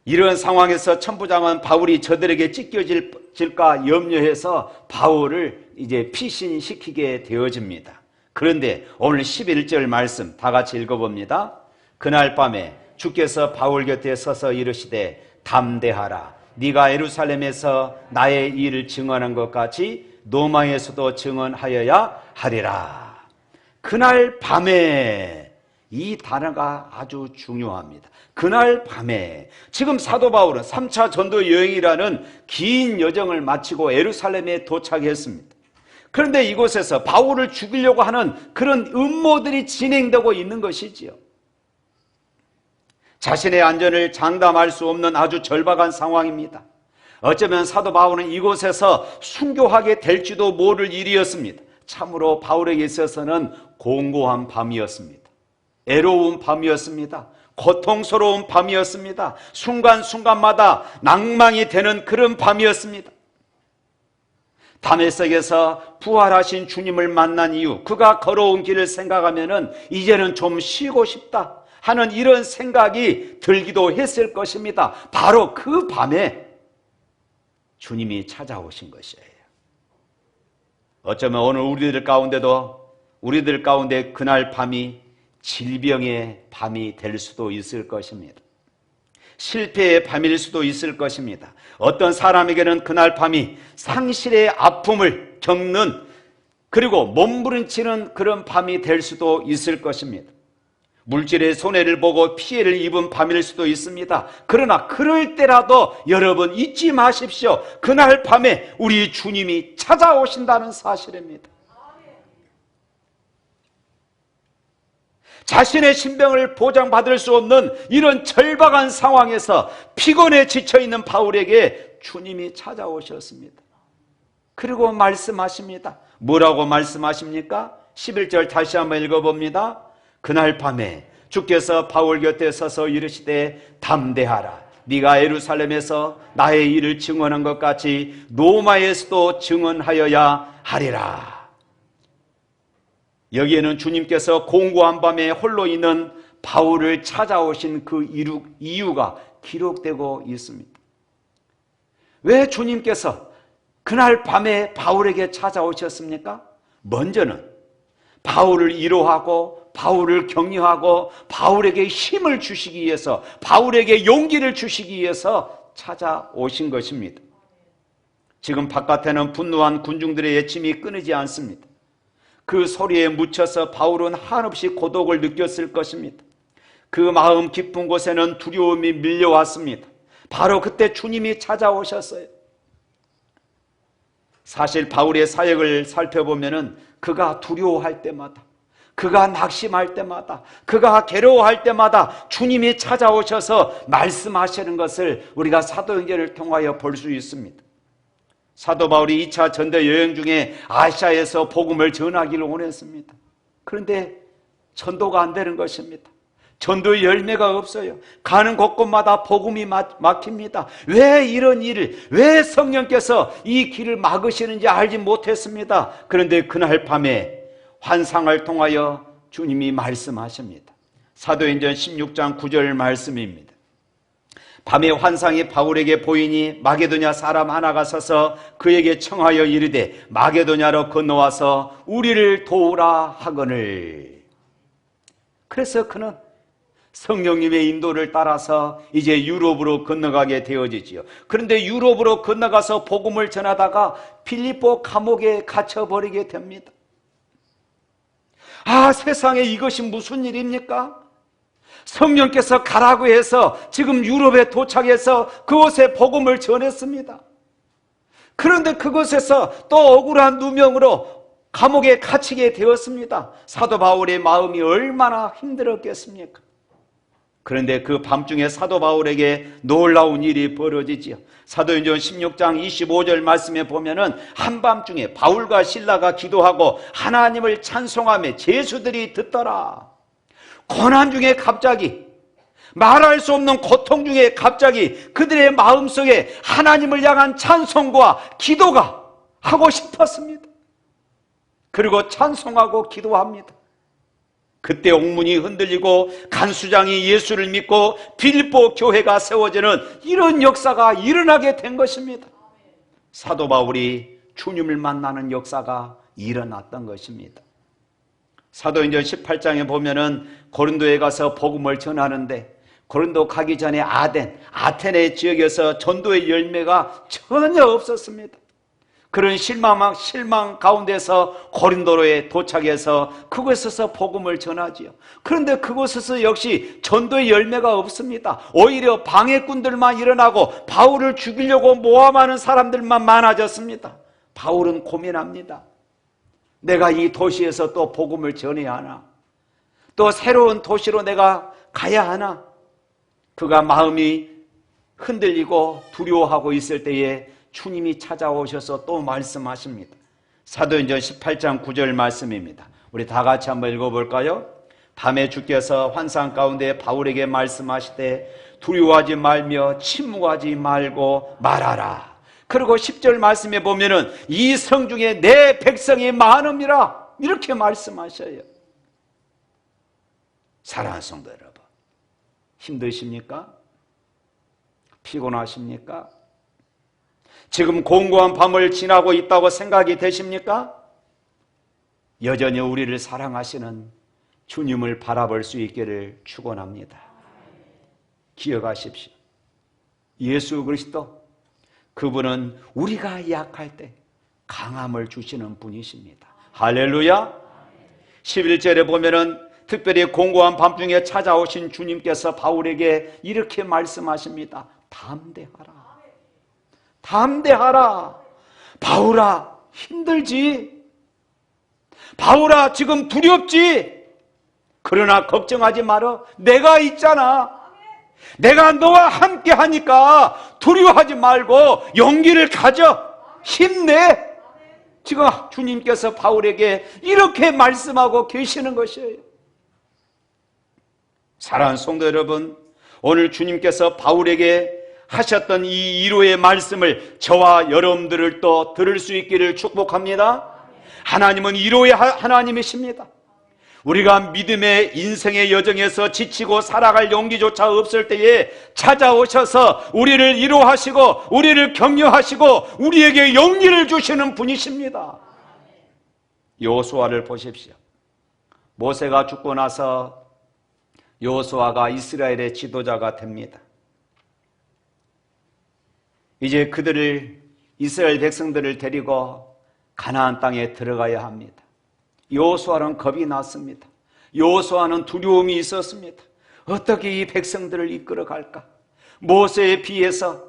이런 상황에서 천부장은 바울이 저들에게 찢겨질까 염려해서 바울을 이제 피신시키게 되어집니다. 그런데 오늘 11절 말씀 다 같이 읽어봅니다. 그날 밤에 주께서 바울 곁에 서서 이르시되 담대하라. 네가 예루살렘에서 나의 일을 증언한 것 같이 로마에서도 증언하여야 하리라. 그날 밤에 이 단어가 아주 중요합니다. 그날 밤에 지금 사도 바울은 3차 전도 여행이라는 긴 여정을 마치고 예루살렘에 도착했습니다. 그런데 이곳에서 바울을 죽이려고 하는 그런 음모들이 진행되고 있는 것이지요. 자신의 안전을 장담할 수 없는 아주 절박한 상황입니다. 어쩌면 사도 바울은 이곳에서 순교하게 될지도 모를 일이었습니다. 참으로 바울에게 있어서는 공고한 밤이었습니다. 애로운 밤이었습니다. 고통스러운 밤이었습니다. 순간순간마다 낭망이 되는 그런 밤이었습니다. 다메섹에서 부활하신 주님을 만난 이후 그가 걸어온 길을 생각하면은 이제는 좀 쉬고 싶다 하는 이런 생각이 들기도 했을 것입니다. 바로 그 밤에 주님이 찾아오신 것이에요. 어쩌면 오늘 우리들 가운데 그날 밤이 질병의 밤이 될 수도 있을 것입니다. 실패의 밤일 수도 있을 것입니다. 어떤 사람에게는 그날 밤이 상실의 아픔을 겪는 그리고 몸부림치는 그런 밤이 될 수도 있을 것입니다. 물질의 손해를 보고 피해를 입은 밤일 수도 있습니다. 그러나 그럴 때라도 여러분 잊지 마십시오. 그날 밤에 우리 주님이 찾아오신다는 사실입니다. 자신의 신병을 보장받을 수 없는 이런 절박한 상황에서 피곤에 지쳐있는 바울에게 주님이 찾아오셨습니다. 그리고 말씀하십니다. 뭐라고 말씀하십니까? 11절 다시 한번 읽어봅니다. 그날 밤에 주께서 바울 곁에 서서 이르시되 담대하라. 네가 예루살렘에서 나의 일을 증언한 것 같이 로마에서도 증언하여야 하리라. 여기에는 주님께서 공고한 밤에 홀로 있는 바울을 찾아오신 그 이유가 기록되고 있습니다. 왜 주님께서 그날 밤에 바울에게 찾아오셨습니까? 먼저는 바울을 위로하고 바울을 격려하고 바울에게 힘을 주시기 위해서, 바울에게 용기를 주시기 위해서 찾아오신 것입니다. 지금 바깥에는 분노한 군중들의 외침이 끊이지 않습니다. 그 소리에 묻혀서 바울은 한없이 고독을 느꼈을 것입니다. 그 마음 깊은 곳에는 두려움이 밀려왔습니다. 바로 그때 주님이 찾아오셨어요. 사실 바울의 사역을 살펴보면은 그가 두려워할 때마다, 그가 낙심할 때마다, 그가 괴로워할 때마다 주님이 찾아오셔서 말씀하시는 것을 우리가 사도행전을 통하여 볼 수 있습니다. 사도 바울이 2차 전도 여행 중에 아시아에서 복음을 전하기를 원했습니다. 그런데 전도가 안 되는 것입니다. 전도의 열매가 없어요. 가는 곳곳마다 복음이 막힙니다. 왜 이런 일을, 왜 성령께서 이 길을 막으시는지 알지 못했습니다. 그런데 그날 밤에 환상을 통하여 주님이 말씀하십니다. 사도행전 16장 9절 말씀입니다. 밤에 환상이 바울에게 보이니 마게도냐 사람 하나가 서서 그에게 청하여 이르되 마게도냐로 건너와서 우리를 도우라 하거늘. 그래서 그는 성령님의 인도를 따라서 이제 유럽으로 건너가게 되어지지요. 그런데 유럽으로 건너가서 복음을 전하다가 빌립보 감옥에 갇혀버리게 됩니다. 아, 세상에 이것이 무슨 일입니까? 성령께서 가라고 해서 지금 유럽에 도착해서 그곳에 복음을 전했습니다. 그런데 그곳에서 또 억울한 누명으로 감옥에 갇히게 되었습니다. 사도 바울의 마음이 얼마나 힘들었겠습니까? 그런데 그 밤중에 사도 바울에게 놀라운 일이 벌어지지요. 사도행전 16장 25절 말씀에 보면은 한밤중에 바울과 실라가 기도하고 하나님을 찬송하며 제수들이 듣더라. 고난 중에 갑자기, 말할 수 없는 고통 중에 갑자기 그들의 마음속에 하나님을 향한 찬송과 기도가 하고 싶었습니다. 그리고 찬송하고 기도합니다. 그때 옥문이 흔들리고 간수장이 예수를 믿고 빌립보 교회가 세워지는 이런 역사가 일어나게 된 것입니다. 사도 바울이 주님을 만나는 역사가 일어났던 것입니다. 사도행전 18장에 보면은 고린도에 가서 복음을 전하는데 고린도 가기 전에 아테네 지역에서 전도의 열매가 전혀 없었습니다. 그런 실망 가운데서 고린도로에 도착해서 그곳에서 복음을 전하지요. 그런데 그곳에서 역시 전도의 열매가 없습니다. 오히려 방해꾼들만 일어나고 바울을 죽이려고 모함하는 사람들만 많아졌습니다. 바울은 고민합니다. 내가 이 도시에서 또 복음을 전해야 하나? 또 새로운 도시로 내가 가야 하나? 그가 마음이 흔들리고 두려워하고 있을 때에 주님이 찾아오셔서 또 말씀하십니다. 사도행전 18장 9절 말씀입니다. 우리 다 같이 한번 읽어볼까요? 밤에 주께서 환상 가운데 바울에게 말씀하시되 두려워하지 말며 침묵하지 말고 말하라. 그리고 10절 말씀에 보면은 이 성 중에 내 백성이 많음이라 이렇게 말씀하셔요. 사랑하는 성도 여러분, 힘드십니까? 피곤하십니까? 지금 공고한 밤을 지나고 있다고 생각이 되십니까? 여전히 우리를 사랑하시는 주님을 바라볼 수 있기를 축원합니다. 기억하십시오. 예수 그리스도, 그분은 우리가 약할 때 강함을 주시는 분이십니다. 할렐루야. 11절에 보면은 특별히 공고한 밤중에 찾아오신 주님께서 바울에게 이렇게 말씀하십니다. 담대하라. 담대하라. 바울아, 힘들지? 바울아, 지금 두렵지? 그러나 걱정하지 말어. 내가 있잖아. 내가 너와 함께 하니까 두려워하지 말고 용기를 가져. 힘내. 지금 주님께서 바울에게 이렇게 말씀하고 계시는 것이에요. 사랑하는 성도 여러분, 오늘 주님께서 바울에게 하셨던 이 위로의 말씀을 저와 여러분들을 또 들을 수 있기를 축복합니다. 하나님은 위로의 하나님이십니다. 우리가 믿음의 인생의 여정에서 지치고 살아갈 용기조차 없을 때에 찾아오셔서 우리를 위로하시고 우리를 격려하시고 우리에게 용기를 주시는 분이십니다. 여호수아를 보십시오. 모세가 죽고 나서 여호수아가 이스라엘의 지도자가 됩니다. 이제 이스라엘 백성들을 데리고 가나안 땅에 들어가야 합니다. 여호수아는 겁이 났습니다. 여호수아는 두려움이 있었습니다. 어떻게 이 백성들을 이끌어갈까? 모세에 비해서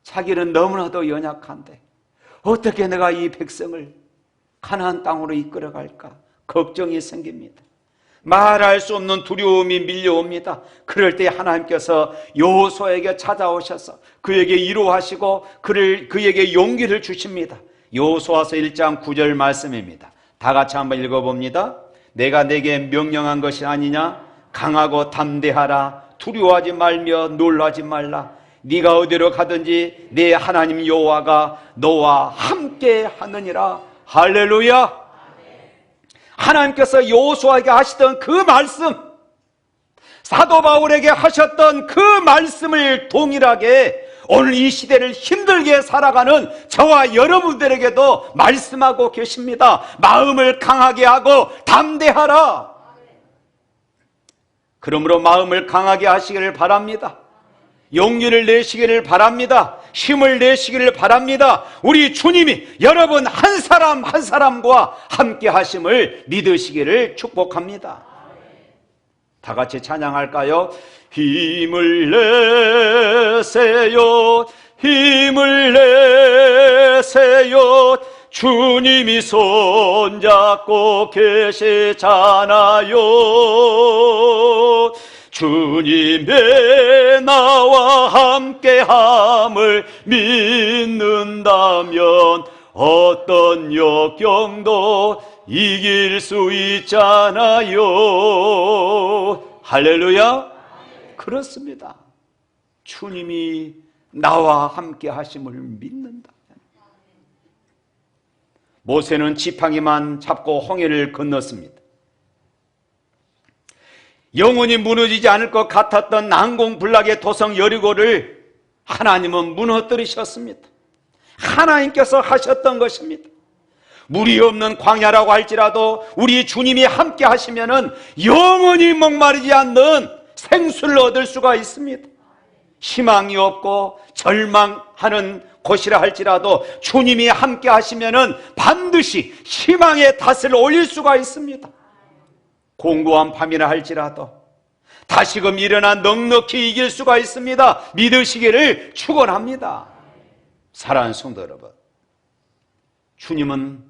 자기는 너무나도 연약한데 어떻게 내가 이 백성을 가나안 땅으로 이끌어갈까? 걱정이 생깁니다. 말할 수 없는 두려움이 밀려옵니다. 그럴 때 하나님께서 여호수아에게 찾아오셔서 그에게 위로하시고 그에게 용기를 주십니다. 여호수아서 1장 9절 말씀입니다. 다 같이 한번 읽어봅니다. 내가 내게 명령한 것이 아니냐? 강하고 담대하라. 두려워하지 말며 놀라지 말라. 네가 어디로 가든지 네 하나님 여호와가 너와 함께 하느니라. 할렐루야. 하나님께서 여호수아에게 하시던 그 말씀, 사도 바울에게 하셨던 그 말씀을 동일하게 오늘 이 시대를 힘들게 살아가는 저와 여러분들에게도 말씀하고 계십니다. 마음을 강하게 하고 담대하라. 그러므로 마음을 강하게 하시기를 바랍니다. 용기를 내시기를 바랍니다. 힘을 내시기를 바랍니다. 우리 주님이 여러분 한 사람 한 사람과 함께 하심을 믿으시기를 축복합니다. 다 같이 찬양할까요? 힘을 내세요, 힘을 내세요. 주님이 손잡고 계시잖아요. 주님의 나와 함께함을 믿는다면 어떤 역경도 이길 수 있잖아요. 할렐루야. 그렇습니다. 주님이 나와 함께 하심을 믿는다. 모세는 지팡이만 잡고 홍해를 건넜습니다. 영원히 무너지지 않을 것 같았던 난공불락의 도성 여리고를 하나님은 무너뜨리셨습니다. 하나님께서 하셨던 것입니다. 물이 없는 광야라고 할지라도 우리 주님이 함께 하시면은 영원히 목마르지 않는 생수를 얻을 수가 있습니다. 희망이 없고 절망하는 곳이라 할지라도 주님이 함께 하시면은 반드시 희망의 닷을 올릴 수가 있습니다. 공고한 밤이라 할지라도 다시금 일어나 넉넉히 이길 수가 있습니다. 믿으시기를 축원합니다. 사랑하는 성도 여러분, 주님은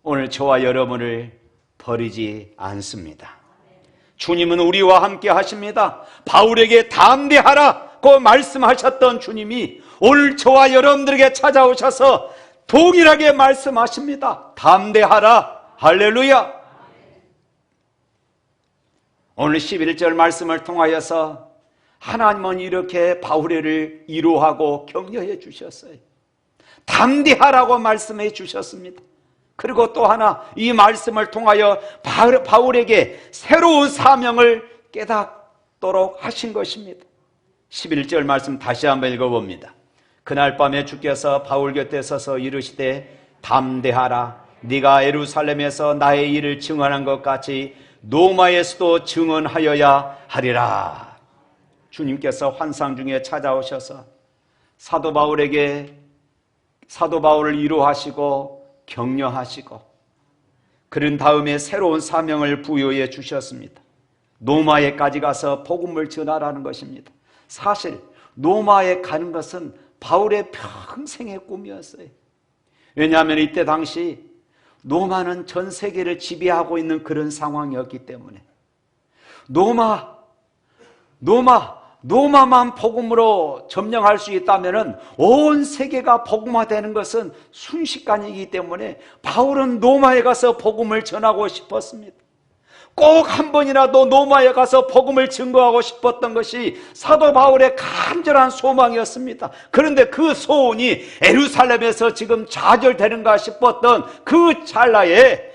오늘 저와 여러분을 버리지 않습니다. 주님은 우리와 함께 하십니다. 바울에게 담대하라고 말씀하셨던 주님이 오늘 저와 여러분들에게 찾아오셔서 동일하게 말씀하십니다. 담대하라. 할렐루야. 오늘 11절 말씀을 통하여서 하나님은 이렇게 바울을 위로하고 격려해 주셨어요. 담대하라고 말씀해 주셨습니다. 그리고 또 하나 이 말씀을 통하여 바울에게 새로운 사명을 깨닫도록 하신 것입니다. 11절 말씀 다시 한번 읽어봅니다. 그날 밤에 주께서 바울 곁에 서서 이르시되 담대하라. 네가 예루살렘에서 나의 일을 증언한 것 같이 로마에서도 증언하여야 하리라. 주님께서 환상 중에 찾아오셔서 사도 바울을 위로하시고 격려하시고 그런 다음에 새로운 사명을 부여해 주셨습니다. 로마에까지 가서 복음을 전하라는 것입니다. 사실 로마에 가는 것은 바울의 평생의 꿈이었어요. 왜냐하면 이때 당시 로마는 전 세계를 지배하고 있는 그런 상황이었기 때문에 로마만 복음으로 점령할 수 있다면 온 세계가 복음화되는 것은 순식간이기 때문에 바울은 로마에 가서 복음을 전하고 싶었습니다. 꼭 한 번이라도 로마에 가서 복음을 증거하고 싶었던 것이 사도 바울의 간절한 소망이었습니다. 그런데 그 소원이 예루살렘에서 지금 좌절되는가 싶었던 그 찰나에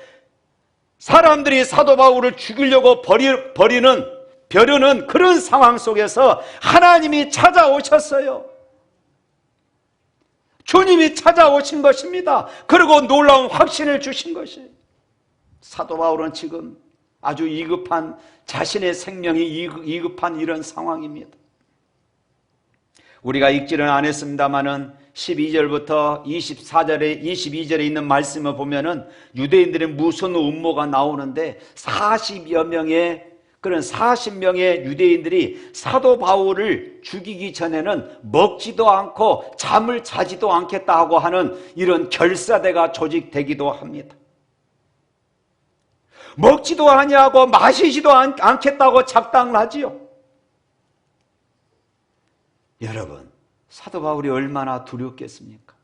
사람들이 사도 바울을 죽이려고 벼르는 그런 상황 속에서 하나님이 찾아오셨어요. 주님이 찾아오신 것입니다. 그리고 놀라운 확신을 주신 것이 사도 바울은 지금 아주 자신의 생명이 위급한 이런 상황입니다. 우리가 읽지는 않았습니다마는 12절부터 22절에 있는 말씀을 보면은 유대인들의 무슨 음모가 나오는데 40명의 유대인들이 사도 바울을 죽이기 전에는 먹지도 않고 잠을 자지도 않겠다 하는 이런 결사대가 조직되기도 합니다. 먹지도 아니하고 마시지도 않겠다고 작당을 하지요. 여러분, 사도 바울이 얼마나 두렵겠습니까?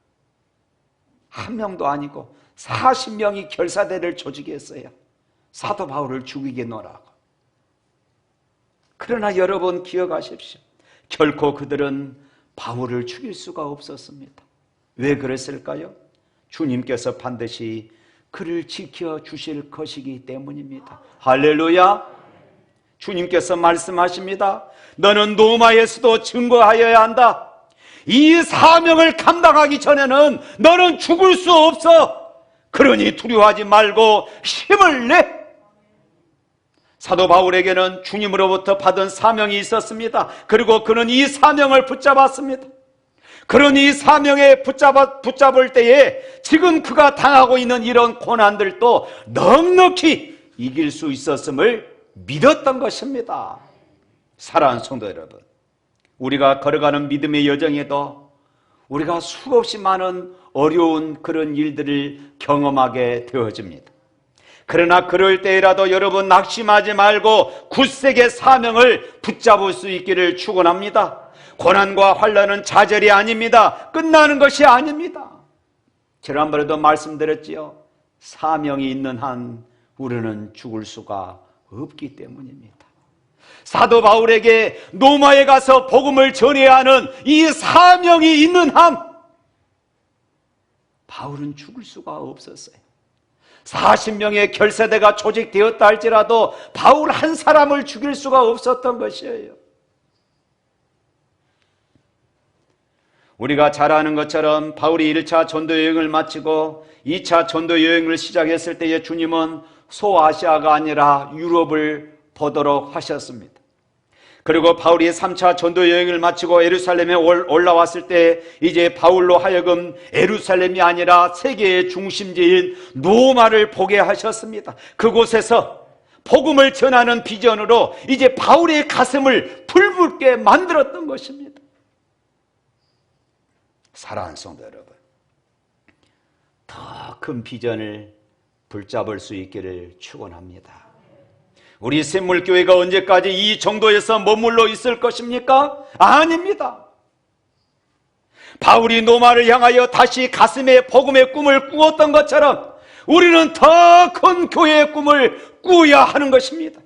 한 명도 아니고 40명이 결사대를 조직했어요. 사도 바울을 죽이겠노라고. 그러나 여러분 기억하십시오. 결코 그들은 바울을 죽일 수가 없었습니다. 왜 그랬을까요? 주님께서 반드시 그를 지켜주실 것이기 때문입니다. 할렐루야. 주님께서 말씀하십니다. 너는 로마에서도 증거하여야 한다. 이 사명을 감당하기 전에는 너는 죽을 수 없어. 그러니 두려워하지 말고 힘을 내. 사도 바울에게는 주님으로부터 받은 사명이 있었습니다. 그리고 그는 이 사명을 붙잡았습니다. 그러니 이 사명에 붙잡을 때에 지금 그가 당하고 있는 이런 고난들도 넉넉히 이길 수 있었음을 믿었던 것입니다. 사랑하는 성도 여러분, 우리가 걸어가는 믿음의 여정에도 우리가 수없이 많은 어려운 그런 일들을 경험하게 되어집니다. 그러나 그럴 때라도 여러분 낙심하지 말고 굳세게 사명을 붙잡을 수 있기를 축원합니다. 고난과 환난은 좌절이 아닙니다. 끝나는 것이 아닙니다. 지난번에도 말씀드렸지요. 사명이 있는 한 우리는 죽을 수가 없기 때문입니다. 사도 바울에게 로마에 가서 복음을 전해야 하는 이 사명이 있는 한 바울은 죽을 수가 없었어요. 40명의 결사대가 조직되었다 할지라도 바울 한 사람을 죽일 수가 없었던 것이에요. 우리가 잘 아는 것처럼 바울이 1차 전도 여행을 마치고 2차 전도 여행을 시작했을 때에 주님은 소아시아가 아니라 유럽을 보도록 하셨습니다. 그리고 바울이 3차 전도 여행을 마치고 예루살렘에 올라왔을 때 이제 바울로 하여금 예루살렘이 아니라 세계의 중심지인 로마를 보게 하셨습니다. 그곳에서 복음을 전하는 비전으로 이제 바울의 가슴을 불붙게 만들었던 것입니다. 사랑하는 성도 여러분, 더 큰 비전을 붙잡을 수 있기를 축원합니다. 우리 샘물교회가 언제까지 이 정도에서 머물러 있을 것입니까? 아닙니다. 바울이 로마를 향하여 다시 가슴에 복음의 꿈을 꾸었던 것처럼 우리는 더 큰 교회의 꿈을 꾸어야 하는 것입니다.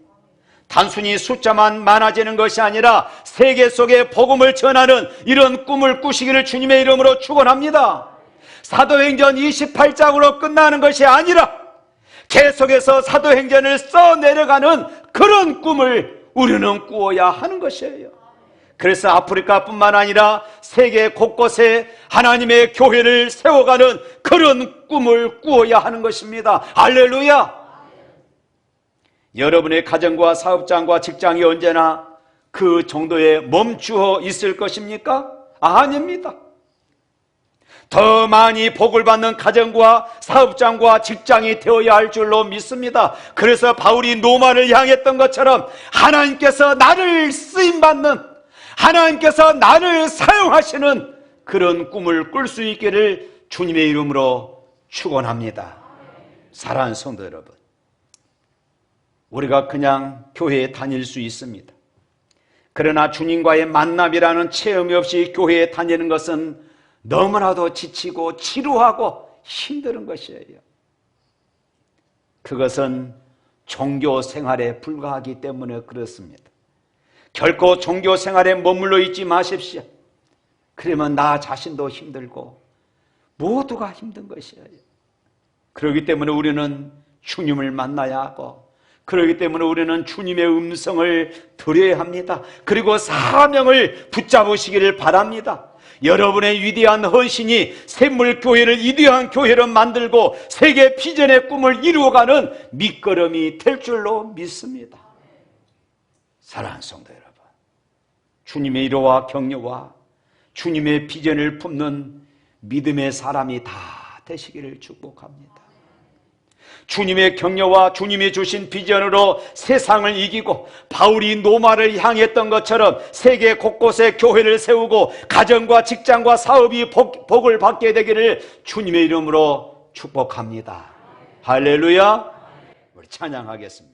단순히 숫자만 많아지는 것이 아니라 세계 속에 복음을 전하는 이런 꿈을 꾸시기를 주님의 이름으로 축원합니다. 사도행전 28장으로 끝나는 것이 아니라 계속해서 사도행전을 써내려가는 그런 꿈을 우리는 꾸어야 하는 것이에요. 그래서 아프리카뿐만 아니라 세계 곳곳에 하나님의 교회를 세워가는 그런 꿈을 꾸어야 하는 것입니다. 할렐루야! 여러분의 가정과 사업장과 직장이 언제나 그 정도에 멈추어 있을 것입니까? 아닙니다. 더 많이 복을 받는 가정과 사업장과 직장이 되어야 할 줄로 믿습니다. 그래서 바울이 로마를 향했던 것처럼 하나님께서 나를 쓰임받는, 하나님께서 나를 사용하시는 그런 꿈을 꿀 수 있기를 주님의 이름으로 축원합니다. 사랑하는 성도 여러분, 우리가 그냥 교회에 다닐 수 있습니다. 그러나 주님과의 만남이라는 체험이 없이 교회에 다니는 것은 너무나도 지치고 지루하고 힘든 것이에요. 그것은 종교 생활에 불과하기 때문에 그렇습니다. 결코 종교 생활에 머물러 있지 마십시오. 그러면 나 자신도 힘들고 모두가 힘든 것이에요. 그렇기 때문에 우리는 주님을 만나야 하고, 그렇기 때문에 우리는 주님의 음성을 들어야 합니다. 그리고 사명을 붙잡으시기를 바랍니다. 여러분의 위대한 헌신이 샘물교회를 위대한 교회로 만들고 세계 비전의 꿈을 이루어가는 밑거름이 될 줄로 믿습니다. 사랑하는 성도 여러분, 주님의 위로와 격려와 주님의 비전을 품는 믿음의 사람이 다 되시기를 축복합니다. 주님의 격려와 주님이 주신 비전으로 세상을 이기고 바울이 로마를 향했던 것처럼 세계 곳곳에 교회를 세우고 가정과 직장과 사업이 복을 받게 되기를 주님의 이름으로 축복합니다. 할렐루야. 우리 찬양하겠습니다.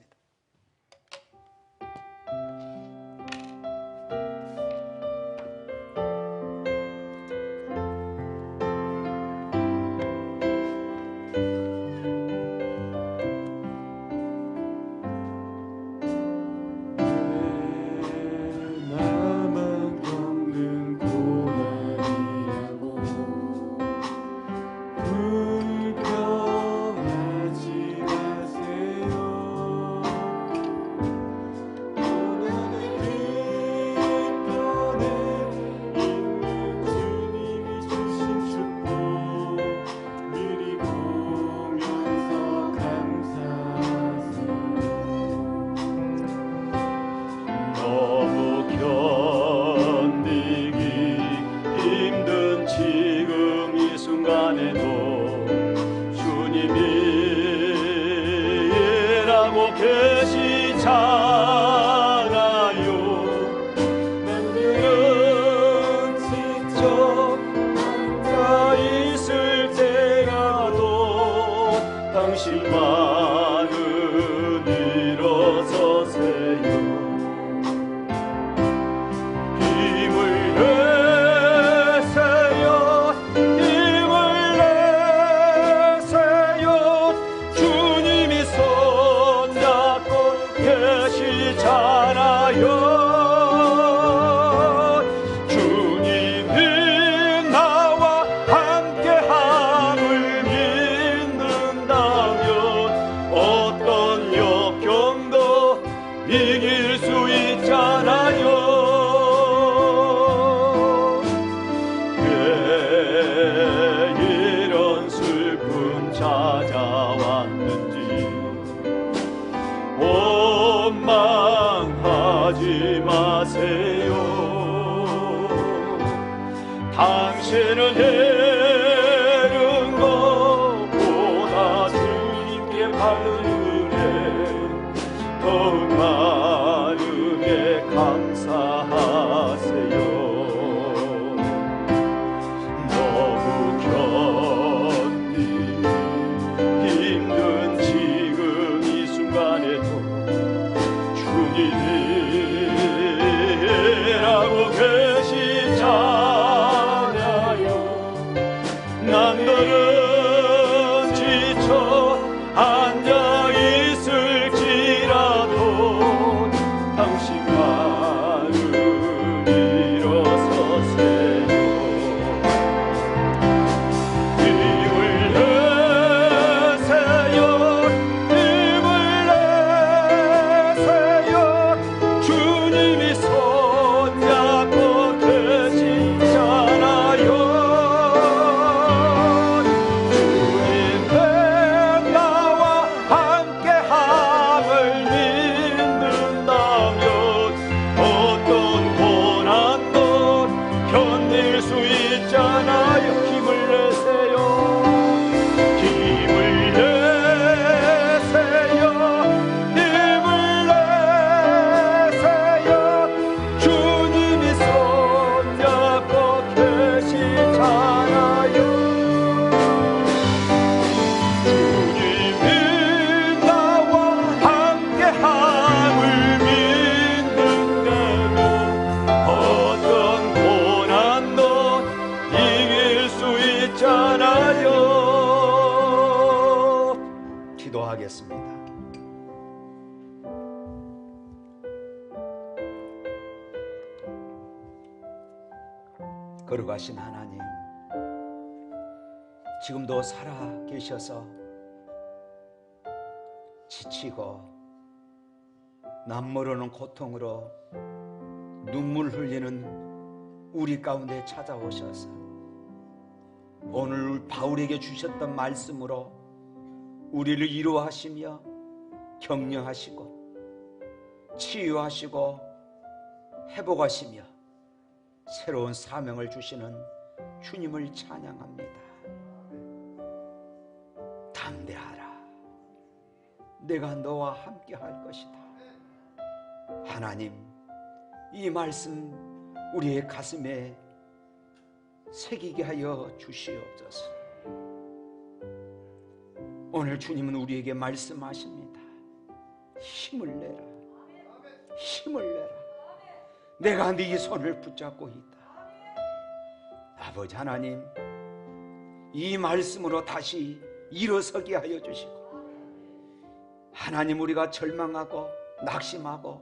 원망하 하지 마세요. 당신은 해른 것보다 주님께 받은 은혜 더욱 많으게 감사하세요. 너무 견디 힘든 지금 이 순간에도 주님이라고 계시잖아요. 남들은 지쳐 앉아 있을지라도 당신만은 일어서세요. 힘을 내세요. 힘을 내세요. 주님이 손잡고 계시잖아요. 주님은 나와 함께함을 믿는다면 어떤 고난도 견딜 수 있잖아요. 힘을 내세요. 힘을 내세요. 힘을 내세요. 주님이 손잡고 계시잖아요. 주님이 나와 함께함을 믿는다면 어떤 고난도 이길 수 있잖아요. 기도하겠습니다. 거룩하신 하나님, 지금도 살아 계셔서 지치고 남모르는 고통으로 눈물 흘리는 우리 가운데 찾아오셔서 오늘 바울에게 주셨던 말씀으로 우리를 위로하시며 격려하시고 치유하시고 회복하시며 새로운 사명을 주시는 주님을 찬양합니다. 담대하라. 내가 너와 함께 할 것이다. 하나님, 이 말씀 우리의 가슴에 새기게 하여 주시옵소서. 오늘 주님은 우리에게 말씀하십니다. 힘을 내라. 힘을 내라. 내가 네 손을 붙잡고 있다. 아버지 하나님, 이 말씀으로 다시 일어서게 하여 주시고, 하나님, 우리가 절망하고 낙심하고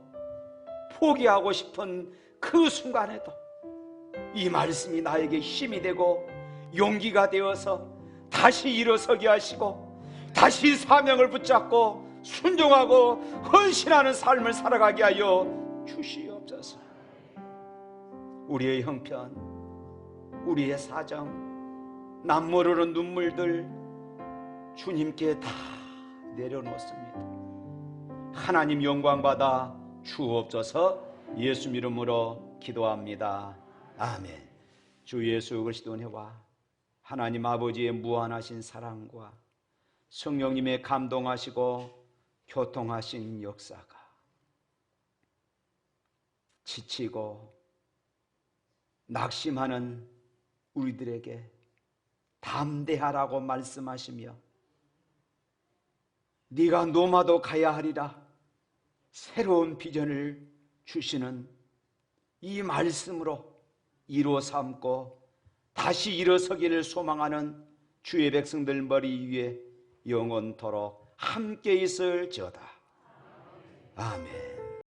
포기하고 싶은 그 순간에도 이 말씀이 나에게 힘이 되고 용기가 되어서 다시 일어서게 하시고 다시 사명을 붙잡고 순종하고 헌신하는 삶을 살아가게 하여 주시옵소서. 우리의 형편, 우리의 사정, 남모르는 눈물들 주님께 다 내려놓습니다. 하나님 영광 받아 주옵소서. 예수 이름으로 기도합니다. 아멘. 주 예수 그리스도의 은혜와 하나님 아버지의 무한하신 사랑과 성령님의 감동하시고 교통하신 역사가 지치고 낙심하는 우리들에게 담대하라고 말씀하시며 네가 노마도 가야 하리라 새로운 비전을 주시는 이 말씀으로 이루어 삼고 다시 일어서기를 소망하는 주의 백성들 머리 위에 영원토록 함께 있을지어다. 아멘.